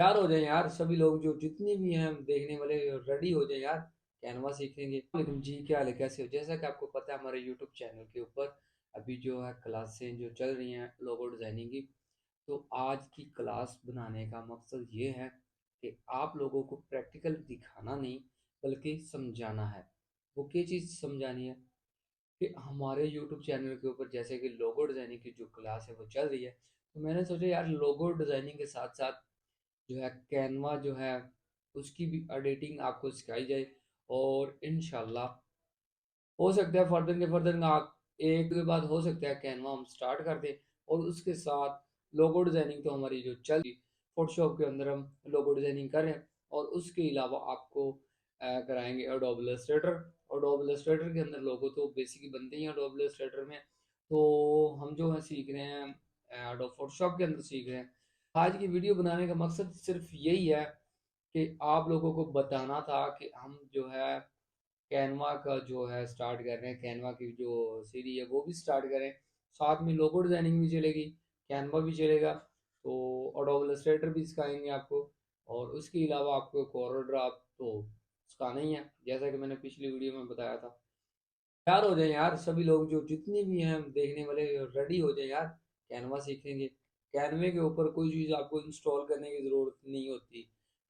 तैयार हो जाएं यार सभी लोग, जो जितने भी हैं देखने वाले, रेडी हो जाएं यार, कैनवा सीखेंगे। लेकिन जी, क्या हाल है, कैसे हो? जैसा कि आपको पता है, हमारे यूट्यूब चैनल के ऊपर अभी जो है क्लासें जो चल रही हैं लोगो डिज़ाइनिंग की। तो आज की क्लास बनाने का मकसद ये है कि आप लोगों को प्रैक्टिकल दिखाना नहीं, बल्कि समझाना है। वो क्या चीज़ समझानी है कि हमारे यूट्यूब चैनल के ऊपर जैसे कि लोगो डिज़ाइनिंग की जो क्लास है वो चल रही है, तो मैंने सोचा यार लोगो डिज़ाइनिंग के साथ साथ जो है कैनवा जो है उसकी भी एडिटिंग आपको सिखाई जाए। और इनशाला हो सकता है फर्दर के फर्दर आप एक के बाद हो सकता है कैनवा हम स्टार्ट कर दें। और उसके साथ लोगो डिज़ाइनिंग तो हमारी जो चल रही, फोटोशॉप के अंदर हम लोगो डिज़ाइनिंग करें। और उसके अलावा आपको कराएंगे एडोब इलस्ट्रेटर। एडोब इलस्ट्रेटर के अंदर लोगो तो बेसिकली बनते ही हैं एडोब इलस्ट्रेटर में। तो हम जो है सीख रहे हैं एडोब फोटोशॉप के अंदर सीख रहे हैं। आज की वीडियो बनाने का मकसद सिर्फ यही है कि आप लोगों को बताना था कि हम जो है कैनवा का जो है स्टार्ट कर रहे हैं, कैनवा की जो सीरी है वो भी स्टार्ट करें। साथ में लोगो डिज़ाइनिंग भी चलेगी, कैनवा भी चलेगा। तो एडोब इलस्ट्रेटर भी सिखाएंगे आपको। और उसके अलावा आपको कोरल ड्रा तो सिखाना ही है, जैसा कि मैंने पिछली वीडियो में बताया था। तैयार हो जाएं यार सभी लोग, जो जितने भी हैं देखने वाले, रेडी हो जाएं यार, कैनवा सीखेंगे। कैनवे के ऊपर कोई चीज़ आपको इंस्टॉल करने की ज़रूरत नहीं होती।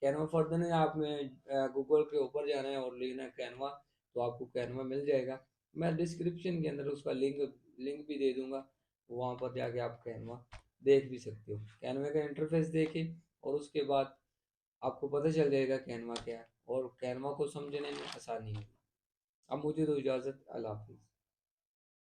कैनवा फर्दर है, आपने गूगल के ऊपर जाना है और लिखना है कैनवा, तो आपको कैनवा मिल जाएगा। मैं डिस्क्रिप्शन के अंदर उसका लिंक लिंक भी दे दूंगा, वहाँ पर जाके आप कैनवा देख भी सकते हो। कैनवे का इंटरफेस देखें और उसके बाद आपको पता चल जाएगा कैनवा क्या है, और कैनवा को समझने में आसानी होगी। अब मुझे तो इजाज़त, अल्लाह हाफिज़।